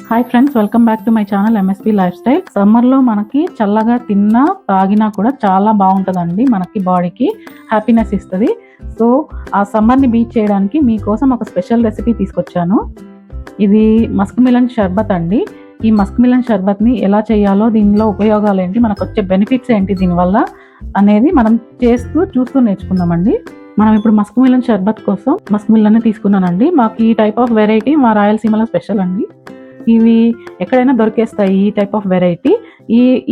Hi friends, welcome back to my channel MSP life style. సమ్మర్లో మనకి చల్లగా తిన్నా తాగినా కూడా చాలా బాగుంటుందండి. మనకి బాడీకి హ్యాపీనెస్ ఇస్తుంది. సో ఆ సమ్మర్ని బీట్ చేయడానికి మీకోసం ఒక స్పెషల్ రెసిపీ తీసుకొచ్చాను. ఇది మస్క్ మిలన్ షర్బత్ అండి. ఈ మస్క్ మిలన్ షర్బత్ని ఎలా చేయాలో, దీనిలో ఉపయోగాలు ఏంటి, మనకు వచ్చే బెనిఫిట్స్ ఏంటి దీనివల్ల అనేది మనం చూస్తూ నేర్చుకుందామండి. మనం ఇప్పుడు మస్క్ మిలన్ షర్బత్ కోసం మస్క్ మిలన్ తీసుకున్నానండి. మాకు ఈ టైప్ ఆఫ్ వెరైటీ మా రాయలసీమలో స్పెషల్ అండి. ఇవి ఎక్కడైనా దొరికేస్తాయి. ఈ టైప్ ఆఫ్ వెరైటీ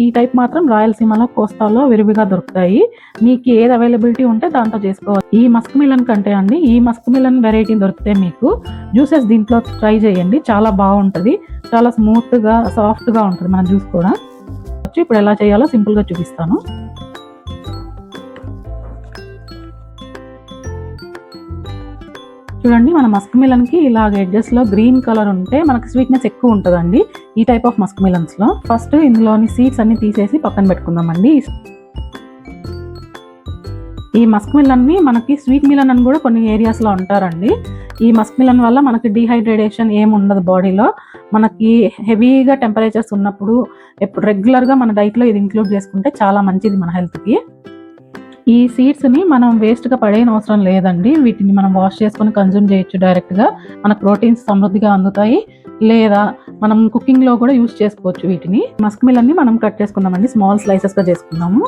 ఈ టైప్ మాత్రం రాయలసీమలో, కోస్తాలో విరివిగా దొరుకుతాయి. మీకు ఏది అవైలబిలిటీ ఉంటే దాంతో చేసుకోవాలి. ఈ మస్క్ మిలన్ కంటే అండి, ఈ మస్క్ మిలన్ వెరైటీ దొరికితే మీకు జ్యూసెస్ దీంట్లో ట్రై చేయండి. చాలా బాగుంటుంది. చాలా స్మూత్గా, సాఫ్ట్గా ఉంటుంది మన జ్యూస్ కూడా. ఇప్పుడు ఎలా చేయాలో సింపుల్గా చూపిస్తాను. చూడండి, మన మస్క్ మిలన్కి ఇలాగ ఎడ్జెస్లో గ్రీన్ కలర్ ఉంటే మనకి స్వీట్నెస్ ఎక్కువ ఉంటుందండి ఈ టైప్ ఆఫ్ మస్క్ మిలన్స్లో. ఫస్ట్ ఇందులోని సీడ్స్ అన్ని తీసేసి పక్కన పెట్టుకుందామండి. ఈ మస్క్ మిలన్ని మనకి స్వీట్ మిలన్ అని కూడా కొన్ని ఏరియాస్లో అంటారండి. ఈ మస్క్ మిలన్ వల్ల మనకి డీహైడ్రేషన్ ఏమి ఉండదు బాడీలో. మనకి హెవీగా టెంపరేచర్స్ ఉన్నప్పుడు ఎప్పుడు రెగ్యులర్గా మన డైట్లో ఇది ఇంక్లూడ్ చేసుకుంటే చాలా మంచిది మన హెల్త్కి. ఈ సీడ్స్ని మనం వేస్ట్గా పడేయని అవసరం లేదండి. వీటిని మనం వాష్ చేసుకొని కన్జ్యూమ్ చేయొచ్చు డైరెక్ట్గా. మనకు ప్రోటీన్స్ సమృద్ధిగా అందుతాయి. లేదా మనం కుకింగ్లో కూడా యూస్ చేసుకోవచ్చు వీటిని. మస్క్ మిలన్ని మనం కట్ చేసుకుందామండి. స్మాల్ స్లైసెస్గా చేసుకుందాము.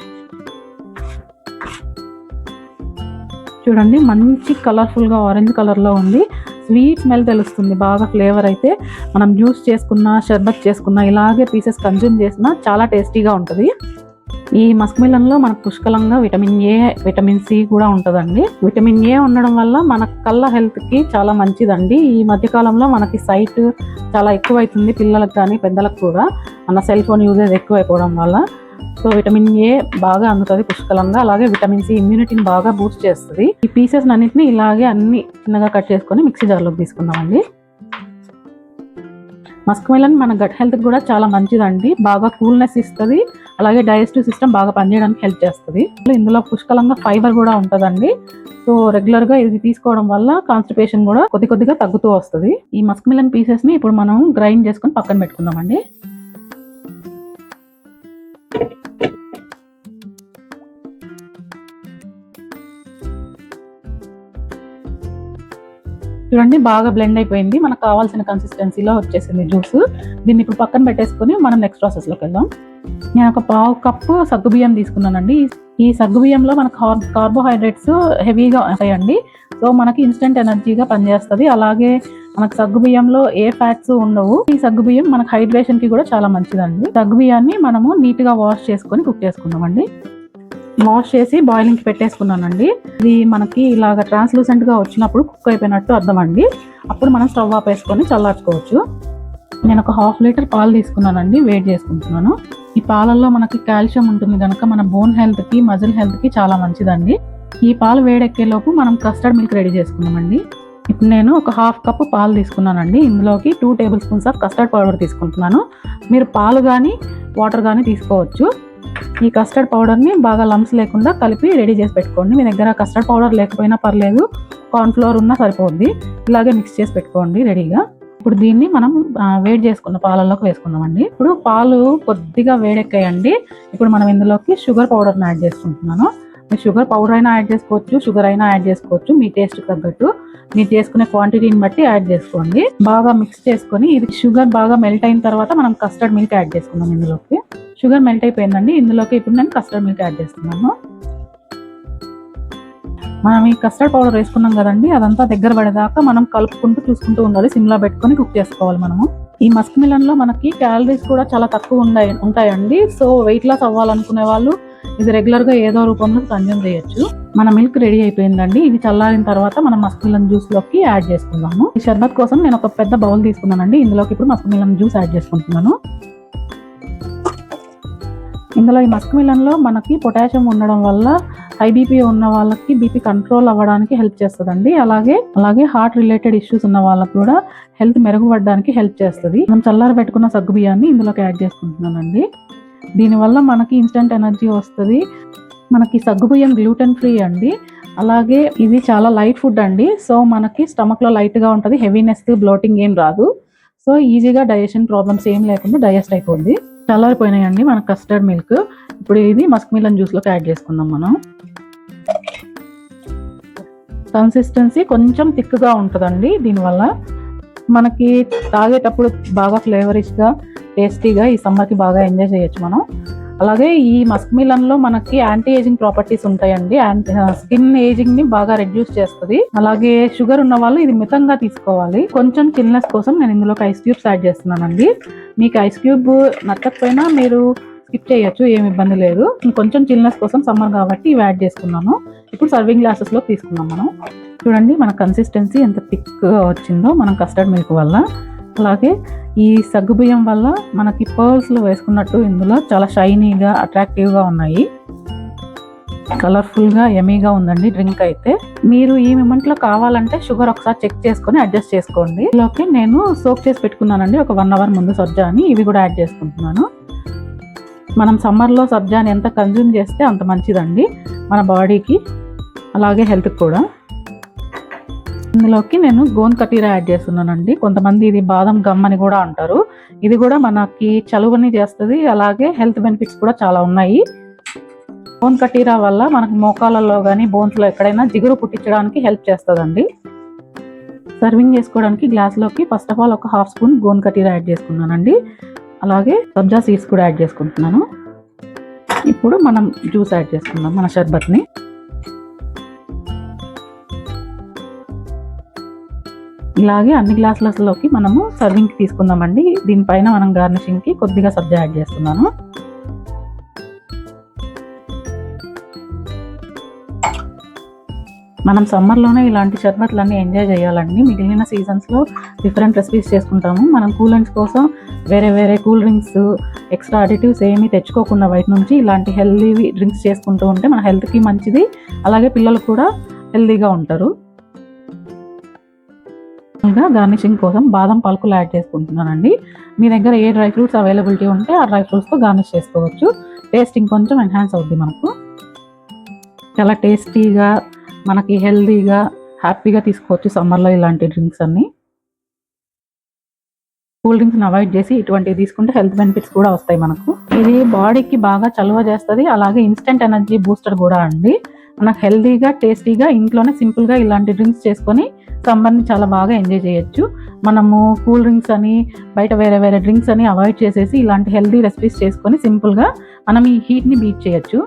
చూడండి, మంచి కలర్ఫుల్గా ఆరెంజ్ కలర్లో ఉంది. స్వీట్ స్మెల్ తెలుస్తుంది బాగా. ఫ్లేవర్ అయితే మనం జ్యూస్ చేసుకున్నా, షర్బత్ చేసుకున్నా, ఇలాగే పీసెస్ కన్జ్యూమ్ చేసినా చాలా టేస్టీగా ఉంటుంది. ఈ మస్క్ మిలన్లో మనకు పుష్కలంగా విటమిన్ ఏ, విటమిన్ సి కూడా ఉంటుందండి. విటమిన్ ఏ ఉండడం వల్ల మన కళ్ళ హెల్త్కి చాలా మంచిదండి. ఈ మధ్యకాలంలో మనకి సైట్ చాలా ఎక్కువైతుంది, పిల్లలకు కానీ పెద్దలకు కూడా. మన సెల్ ఫోన్ యూజేజ్ ఎక్కువైపోవడం వల్ల. సో విటమిన్ ఏ బాగా అందుతుంది పుష్కలంగా. అలాగే విటమిన్ సి ఇమ్యూనిటీని బాగా బూస్ట్ చేస్తుంది. ఈ పీసెస్ అన్నింటినీ ఇలాగే అన్ని చిన్నగా కట్ చేసుకొని మిక్సీ జార్లోకి తీసుకుందామండి. మస్క్ మిలన్ మన గట్ హెల్త్ కూడా చాలా మంచిదండి. బాగా కూల్నెస్ ఇస్తుంది. అలాగే డైజెస్టివ్ సిస్టమ్ బాగా పనిచేయడానికి హెల్ప్ చేస్తుంది. ఇందులో పుష్కలంగా ఫైబర్ కూడా ఉంటుందండి. సో రెగ్యులర్గా ఇది తీసుకోవడం వల్ల కాన్స్టిపేషన్ కూడా కొద్దిగా తగ్గుతూ వస్తుంది. ఈ మస్క్ మిలన్ పీసెస్ని ఇప్పుడు మనం గ్రైండ్ చేసుకొని పక్కన పెట్టుకుందామండి. చూడండి, బాగా బ్లెండ్ అయిపోయింది. మనకు కావాల్సిన కన్సిస్టెన్సీలో వచ్చేసింది జ్యూస్. దీన్ని ఇప్పుడు పక్కన పెట్టేసుకొని మనం నెక్స్ట్ ప్రాసెస్లోకి వెళ్దాం. నేను ఒక 1/2 కప్పు సగ్గుబియ్యం తీసుకున్నానండి. ఈ సగ్గుబియ్యంలో మనకు కార్బోహైడ్రేట్స్ హెవీగా ఉంటాయండి. సో మనకి ఇన్స్టెంట్ ఎనర్జీగా పనిచేస్తుంది. అలాగే మనకు సగ్గుబియ్యంలో ఏ ఫ్యాట్స్ ఉండవు. ఈ సగ్గుబియ్యం మనకు హైడ్రేషన్కి కూడా చాలా మంచిదండి. సగ్గుబియ్యాన్ని మనము నీట్గా వాష్ చేసుకొని కుక్ చేసుకుందామండి. వాష్ చేసి బాయిలింగ్కి పెట్టేసుకున్నానండి. ఇది మనకి ఇలాగ ట్రాన్స్లూసెంట్గా వచ్చినప్పుడు కుక్ అయిపోయినట్టు అర్థం అండి. అప్పుడు మనం స్టవ్ ఆపేసుకొని చల్లార్చుకోవచ్చు. నేను ఒక 1/2 లీటర్ పాలు తీసుకున్నానండి. వేడి చేసుకుంటున్నాను. ఈ పాలల్లో మనకి కాల్షియం ఉంటుంది కనుక మన బోన్ హెల్త్కి, మజిల్ హెల్త్కి చాలా మంచిదండి. ఈ పాలు వేడెక్కేలోపు మనం కస్టర్డ్ మిల్క్ రెడీ చేసుకుందామండి. ఇప్పుడు నేను ఒక 1/2 కప్పు పాలు తీసుకున్నానండి. ఇందులోకి 2 table spoons of custard powder తీసుకుంటున్నాను. మీరు పాలు కానీ వాటర్ కానీ తీసుకోవచ్చు. ఈ కస్టర్డ్ పౌడర్ని బాగా లంప్స్ లేకుండా కలిపి రెడీ చేసి పెట్టుకోండి. మీ దగ్గర కస్టర్డ్ పౌడర్ లేకపోయినా పర్లేదు, కార్న్ఫ్లోర్ ఉన్నా సరిపోద్ది. ఇలాగే మిక్స్ చేసి పెట్టుకోండి రెడీగా. ఇప్పుడు దీన్ని మనం వేడి చేసుకున్న పాలల్లోకి వేసుకుందామండి. ఇప్పుడు పాలు కొద్దిగా వేడెక్కాయండి. ఇప్పుడు మనం ఇందులోకి షుగర్ పౌడర్ని యాడ్ చేసుకుంటున్నాను. మీరు షుగర్ పౌడర్ అయినా యాడ్ చేసుకోవచ్చు, షుగర్ అయినా యాడ్ చేసుకోవచ్చు. మీ టేస్ట్కి తగ్గట్టు మీరు చేసుకునే క్వాంటిటీని బట్టి యాడ్ చేసుకోండి. బాగా మిక్స్ చేసుకొని ఇది షుగర్ బాగా మెల్ట్ అయిన తర్వాత మనం కస్టర్డ్ మిల్క్ యాడ్ చేసుకుందాం. ఇందులోకి షుగర్ మెల్ట్ అయిపోయిందండి. ఇందులోకి ఇప్పుడు నేను కస్టర్డ్ మిల్క్ యాడ్ చేస్తున్నాను. మనం ఈ కస్టర్డ్ పౌడర్ వేసుకున్నాం కదండి, అదంతా దగ్గర పడేదాకా మనం కలుపుకుంటూ చూసుకుంటూ ఉండాలి. సిమ్లో పెట్టుకొని కుక్ చేసుకోవాలి మనము. ఈ మస్క్ మిలన్లో మనకి క్యాలరీస్ కూడా చాలా తక్కువ ఉంటాయండి. సో వెయిట్ లాస్ అవ్వాలనుకునే వాళ్ళు ఇది రెగ్యులర్గా ఏదో రూపంలో కన్జ్యూమ్ చేయొచ్చు. మన మిల్క్ రెడీ అయిపోయిందండి. ఇది చల్లారిన తర్వాత మనం మస్క్ మిలన్ జ్యూస్లోకి యాడ్ చేసుకుందాము. ఈ షర్బత్ కోసం నేను ఒక పెద్ద బౌల్ తీసుకున్నానండి. ఇందులోకి ఇప్పుడు మస్క్ మిలన్ జ్యూస్ యాడ్ చేసుకుంటున్నాను. ఇందులో ఈ మస్క్ మిలన్లో మనకి పొటాషియం ఉండడం వల్ల హై బీపీ ఉన్న వాళ్ళకి బీపీ కంట్రోల్ అవ్వడానికి హెల్ప్ చేస్తుందండి. అలాగే హార్ట్ రిలేటెడ్ ఇష్యూస్ ఉన్న వాళ్ళకి కూడా హెల్త్ మెరుగుపడడానికి హెల్ప్ చేస్తుంది. మనం చల్లారి పెట్టుకున్న సగ్గు బియ్యాన్ని ఇందులోకి యాడ్ చేసుకుంటున్నానండి. దీనివల్ల మనకి ఇన్స్టెంట్ ఎనర్జీ వస్తుంది. మనకి సగ్గుబియ్యం గ్లూటెన్ ఫ్రీ అండి. అలాగే ఇది చాలా లైట్ ఫుడ్ అండి. సో మనకి స్టమక్లో లైట్గా ఉంటుంది, హెవీనెస్ బ్లోటింగ్ ఏం రాదు. సో ఈజీగా డైజెషన్ ప్రాబ్లమ్స్ ఏం లేకుండా డైజెస్ట్ అయిపోద్ది. చల్లారిపోయినాయండి మన కస్టర్డ్ మిల్క్. ఇప్పుడు ఇది మస్క్ మిలన్ జ్యూస్లోకి యాడ్ చేసుకుందాం. మనం కన్సిస్టెన్సీ కొంచెం థిక్గా ఉంటుందండి. దీనివల్ల మనకి తాగేటప్పుడు బాగా ఫ్లేవరిష్గా, టేస్టీగా ఈ సమ్మర్కి బాగా ఎంజాయ్ చేయొచ్చు మనం. అలాగే ఈ మస్క్ మిలన్లో మనకి యాంటీ ఏజింగ్ ప్రాపర్టీస్ ఉంటాయండి. స్కిన్ ఏజింగ్ ని బాగా రెడ్యూస్ చేస్తుంది. అలాగే షుగర్ ఉన్న వాళ్ళు ఇది మితంగా తీసుకోవాలి. కొంచెం చిల్నెస్ కోసం నేను ఇందులోకి ఐస్ క్యూబ్స్ యాడ్ చేస్తున్నానండి. మీకు ఐస్ క్యూబ్ నచ్చకపోయినా మీరు స్కిప్ చేయొచ్చు, ఏమి ఇబ్బంది లేదు. ఇంకొంచెం చిల్నెస్ కోసం సమ్మర్ కాబట్టి ఇవి యాడ్ చేసుకున్నాను. ఇప్పుడు సర్వింగ్ గ్లాసెస్లో తీసుకున్నాం మనం. చూడండి మన కన్సిస్టెన్సీ ఎంత థిక్గా వచ్చిందో మనం కస్టర్డ్ మిల్క్ వల్ల. అలాగే ఈ సగ్గుబియ్యం వల్ల మనకి పర్ల్స్లో వేసుకున్నట్టు ఇందులో చాలా షైనీగా, అట్రాక్టివ్గా ఉన్నాయి. కలర్ఫుల్గా, యమీగా ఉందండి డ్రింక్ అయితే. మీరు ఈ మూమెంట్లో కావాలంటే షుగర్ ఒకసారి చెక్ చేసుకొని అడ్జస్ట్ చేసుకోండి. ఇందులోకి నేను సోక్ చేసి పెట్టుకున్నానండి ఒక 1 అవర్ ముందు సబ్జాని. ఇవి కూడా యాడ్ చేసుకుంటున్నాను. మనం సమ్మర్లో సబ్జాని ఎంత కన్జ్యూమ్ చేస్తే అంత మంచిదండి మన బాడీకి, అలాగే హెల్త్కి కూడా. ఇందులోకి నేను గోంద్ కటీరా యాడ్ చేస్తున్నానండి. కొంతమంది ఇది బాదం గమ్ అని కూడా అంటారు. ఇది కూడా మనకి చలువని చేస్తుంది. అలాగే హెల్త్ బెనిఫిట్స్ కూడా చాలా ఉన్నాయి. గోంద్ కటీరా వల్ల మనకి మోకాళ్ళలో కానీ బోన్స్లో ఎక్కడైనా జిగురు పుట్టించడానికి హెల్ప్ చేస్తుందండి. సర్వింగ్ చేసుకోవడానికి గ్లాస్లోకి ఫస్ట్ ఆఫ్ ఆల్ ఒక 1/2 స్పూన్ గోంద్ కటీరా యాడ్ చేసుకున్నానండి. అలాగే సబ్జా సీడ్స్ కూడా యాడ్ చేసుకుంటున్నాను. ఇప్పుడు మనం జ్యూస్ యాడ్ చేసుకుందాం, మన షర్బత్ని. ఇలాగే అన్ని గ్లాసులలోకి మనము సర్వింగ్కి తీసుకుందామండి. దీనిపైన మనం గార్నిషింగ్కి కొద్దిగా సబ్జా యాడ్ చేస్తున్నాను. మనం సమ్మర్లోనే ఇలాంటి షర్బత్లన్నీ ఎంజాయ్ చేయాలండి. మిగిలిన సీజన్స్లో డిఫరెంట్ రెసిపీస్ చేసుకుంటాము. మనం కూలెంట్స్ కోసం వేరే వేరే కూల్ డ్రింక్స్, ఎక్స్ట్రా అడిటివ్స్ ఏమీ తెచ్చుకోకుండా బయట నుంచి ఇలాంటి హెల్దీ డ్రింక్స్ చేసుకుంటూ ఉంటే మన హెల్త్కి మంచిది. అలాగే పిల్లలు కూడా హెల్దీగా ఉంటారు. గార్నిషింగ్ కోసం బాదం పలుకులు యాడ్ చేసుకుంటున్నానండి. మీ దగ్గర ఏ డ్రై ఫ్రూట్స్ అవైలబిలిటీ ఉంటే ఆ డ్రై ఫ్రూట్స్తో గార్నిష్ చేసుకోవచ్చు. టేస్ట్ ఇంకొంచెం ఎన్హాన్స్ అవుద్ది మనకు. చాలా టేస్టీగా, మనకి హెల్దీగా, హ్యాపీగా తీసుకోవచ్చు సమ్మర్లో ఇలాంటి డ్రింక్స్ అన్ని. కూల్ డ్రింక్స్ని అవాయిడ్ చేసి ఇటువంటివి తీసుకుంటే హెల్త్ బెనిఫిట్స్ కూడా వస్తాయి మనకు. ఇది బాడీకి బాగా చలువ చేస్తుంది. అలాగే ఇన్స్టెంట్ ఎనర్జీ బూస్టర్ కూడా అండి. మనకు హెల్దీగా, టేస్టీగా ఇంట్లోనే సింపుల్గా ఇలాంటి డ్రింక్స్ చేసుకొని సమ్మర్ని చాలా బాగా ఎంజాయ్ చేయొచ్చు. మనము కూల్ డ్రింక్స్ అని, బయట వేరే వేరే డ్రింక్స్ అని అవాయిడ్ చేసేసి ఇలాంటి హెల్దీ రెసిపీస్ చేసుకొని సింపుల్గా మనం ఈ హీట్ని బీట్ చేయొచ్చు.